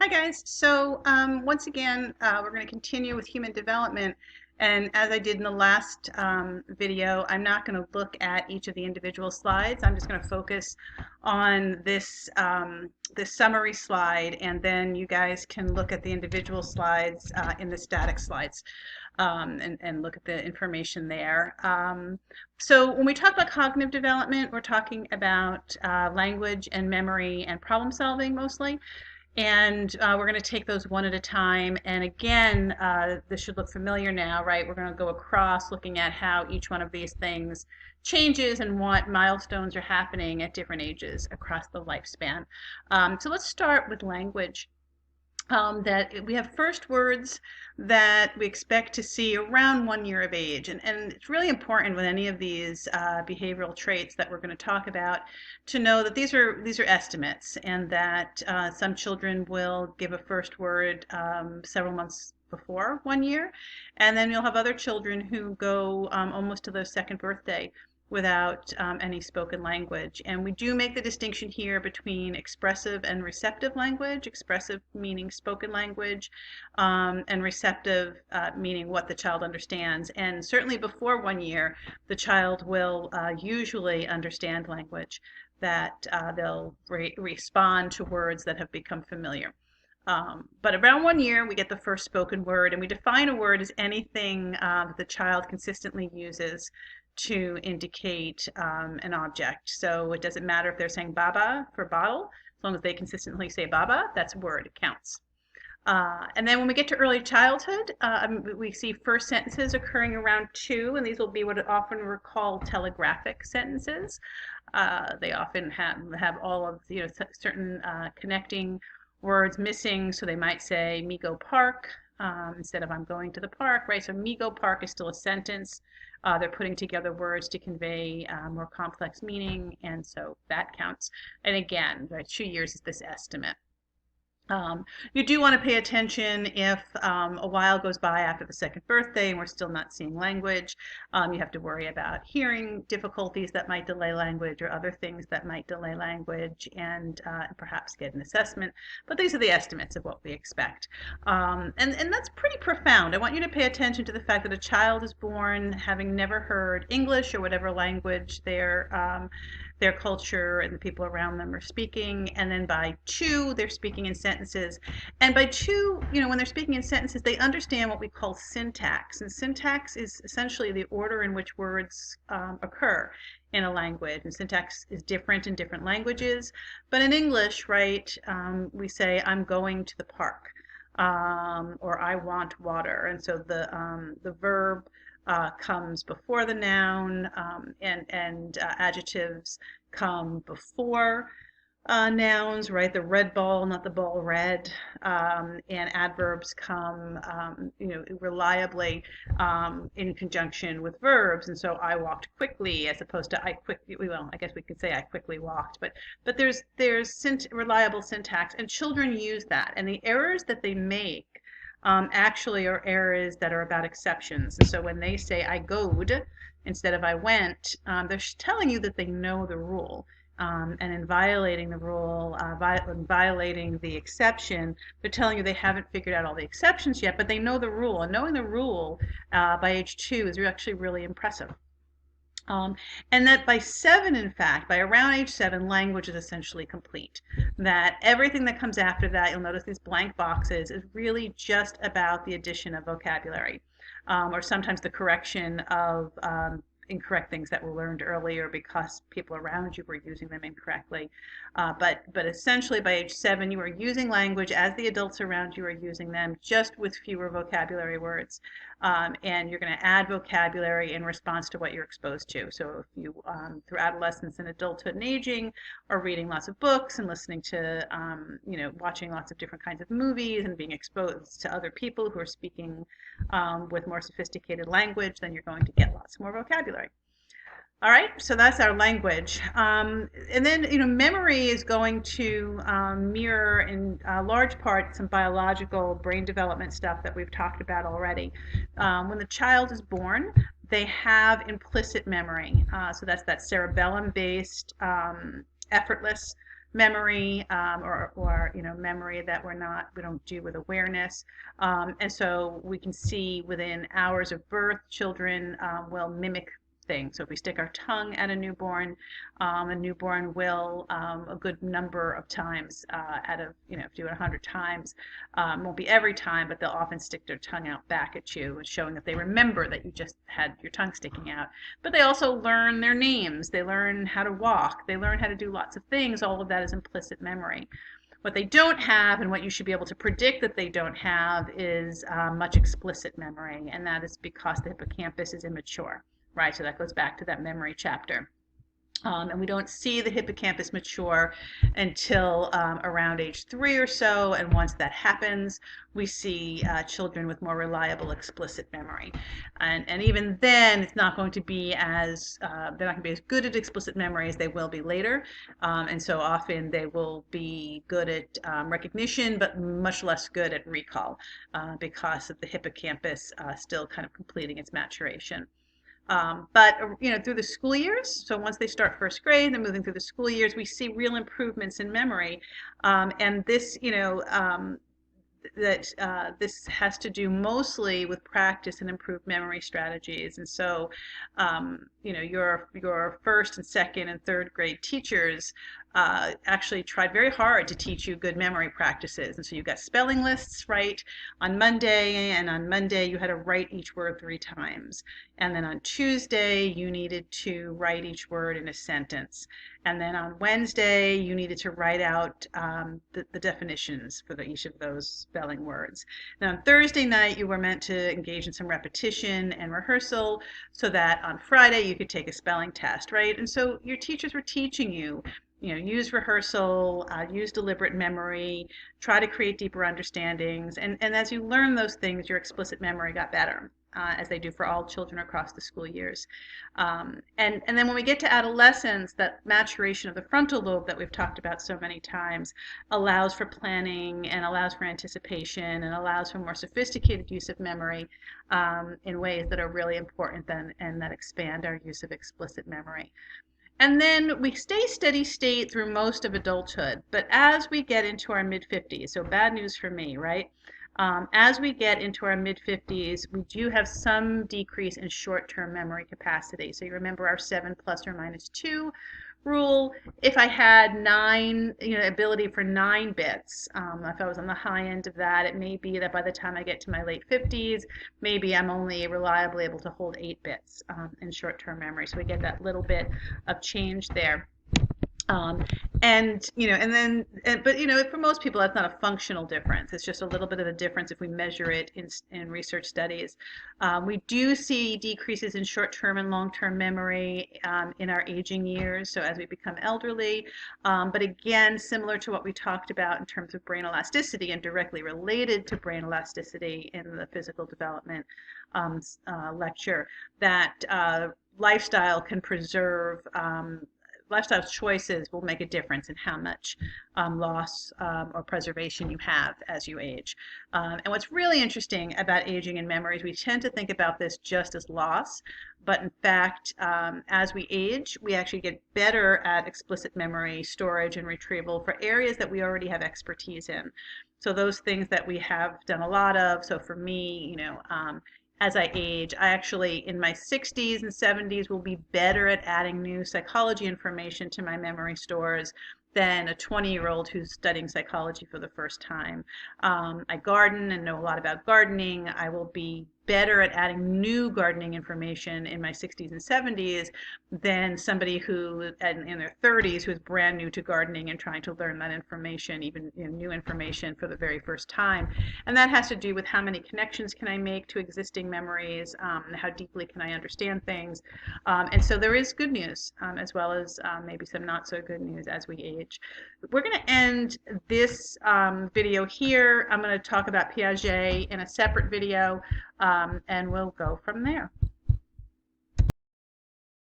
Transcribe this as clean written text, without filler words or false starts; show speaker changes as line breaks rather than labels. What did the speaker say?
Hi guys. So once again, we're going to continue with human development. And as I did in the last video, I'm not going to look at each of the individual slides. I'm just going to focus on this summary slide, and then you guys can look at the individual slides in the static slides and look at the information there. So when we talk about cognitive development, we're talking about language and memory and problem solving mostly. And we're going to take those one at a time. And again, this should look familiar now, right? We're going to go across looking at how each one of these things changes and what milestones are happening at different ages across the lifespan. So let's start with language. That we have first words that we expect to see around 1 year of age. And it's really important with any of these behavioral traits that we're going to talk about to know that these are estimates, and that some children will give a first word several months before 1 year, and then you'll have other children who go almost to their second birthday without any spoken language. And we do make the distinction here between expressive and receptive language, expressive meaning spoken language, and receptive meaning what the child understands. And certainly before 1 year, the child will usually understand language, that they'll respond to words that have become familiar. But around 1 year, we get the first spoken word, and we define a word as anything that the child consistently uses to indicate an object. So it doesn't matter if they're saying baba for bottle, as long as they consistently say baba, that's a word, it counts. And then when we get to early childhood, we see first sentences occurring around 2, and these will be what often we're called telegraphic sentences. They often have all of certain connecting words missing, so they might say me go park instead of I'm going to the park, right? So me go park is still a sentence. They're putting together words to convey more complex meaning, and so that counts. And again, right, 2 years is this estimate. You do want to pay attention if a while goes by after the second birthday and we're still not seeing language. You have to worry about hearing difficulties that might delay language, or other things that might delay language, and perhaps get an assessment. But these are the estimates of what we expect. And that's pretty profound. I want you to pay attention to the fact that a child is born having never heard English or whatever language their culture and the people around them are speaking, and then by 2 they're speaking in sentences, and by 2, when they're speaking in sentences, they understand what we call syntax. And syntax is essentially the order in which words occur in a language, and syntax is different in different languages. But in English, right, we say I'm going to the park, or I want water, and so the verb comes before the noun, and adjectives come before nouns, right? The red ball, not the ball red, and adverbs come, reliably in conjunction with verbs. And so I walked quickly, as opposed to I quickly. Well, I guess we could say I quickly walked, but there's reliable syntax, and children use that, and the errors that they make actually are errors that are about exceptions. And so when they say I goed instead of I went, they're telling you that they know the rule. And in violating the rule, violating the exception, they're telling you they haven't figured out all the exceptions yet, but they know the rule. And knowing the rule by age 2 is actually really impressive. And that by 7, in fact, by around age 7, language is essentially complete. That everything that comes after that, you'll notice these blank boxes, is really just about the addition of vocabulary, or sometimes the correction of incorrect things that were learned earlier because people around you were using them incorrectly. But essentially by age 7, you are using language as the adults around you are using them, just with fewer vocabulary words. And you're going to add vocabulary in response to what you're exposed to. So if you, through adolescence and adulthood and aging, are reading lots of books and listening to, watching lots of different kinds of movies and being exposed to other people who are speaking with more sophisticated language, then you're going to get lots more vocabulary. All right, so that's our language. And then, memory is going to mirror in large part some biological brain development stuff that we've talked about already. When the child is born, they have implicit memory. So that's that cerebellum-based, effortless memory, or memory that we don't do with awareness. And so we can see within hours of birth, children will mimic things. So if we stick our tongue at a newborn will a good number of times out of, if you do it 100 times, won't be every time, but they'll often stick their tongue out back at you, showing that they remember that you just had your tongue sticking out. But they also learn their names, they learn how to walk, they learn how to do lots of things. All of that is implicit memory. What they don't have, and what you should be able to predict that they don't have, is much explicit memory, and that is because the hippocampus is immature, right? So that goes back to that memory chapter. And we don't see the hippocampus mature until around age 3 or so. And once that happens, we see children with more reliable explicit memory. And even then, it's not going to be as, they're not going to be as good at explicit memory as they will be later. And so often they will be good at recognition, but much less good at recall because of the hippocampus still kind of completing its maturation. But through the school years, so once they start first grade, they're moving through the school years, we see real improvements in memory. And this, this has to do mostly with practice and improved memory strategies. And so, your first and second and third grade teachers actually tried very hard to teach you good memory practices. And so you got spelling lists, right, on Monday, and on Monday you had to write each word 3 times. And then on Tuesday you needed to write each word in a sentence. And then on Wednesday you needed to write out the definitions for each of those spelling words. Now on Thursday night you were meant to engage in some repetition and rehearsal so that on Friday you could take a spelling test, right? And so your teachers were teaching you, use rehearsal, use deliberate memory, try to create deeper understandings. And as you learn those things, your explicit memory got better, as they do for all children across the school years. And then when we get to adolescence, that maturation of the frontal lobe that we've talked about so many times allows for planning and allows for anticipation and allows for more sophisticated use of memory in ways that are really important and that expand our use of explicit memory. And then we stay steady state through most of adulthood. But as we get into our mid-50s, so bad news for me, right? As we get into our mid-50s, we do have some decrease in short-term memory capacity. So you remember our 7 plus or minus 2 rule. If I had ability for 9 bits, if I was on the high end of that, it may be that by the time I get to my late 50s, maybe I'm only reliably able to hold 8 bits in short-term memory. So we get that little bit of change there. But for most people, that's not a functional difference. It's just a little bit of a difference if we measure it in research studies. We do see decreases in short-term and long-term memory in our aging years, so as we become elderly. But again, similar to what we talked about in terms of brain elasticity and directly related to brain elasticity in the physical development lecture, that lifestyle can preserve lifestyle choices will make a difference in how much loss or preservation you have as you age. And what's really interesting about aging and memory is we tend to think about this just as loss, but in fact, as we age, we actually get better at explicit memory storage and retrieval for areas that we already have expertise in. So those things that we have done a lot of, so for me, as I age, I actually, in my 60s and 70s, will be better at adding new psychology information to my memory stores than a 20-year-old who's studying psychology for the first time. I garden and know a lot about gardening. I will be better at adding new gardening information in my 60s and 70s than somebody who in their 30s who is brand new to gardening and trying to learn that information, even new information for the very first time. And that has to do with how many connections can I make to existing memories, how deeply can I understand things. And so there is good news as well as maybe some not so good news as we age. We're going to end this video here. I'm going to talk about Piaget in a separate video, and we'll go from there.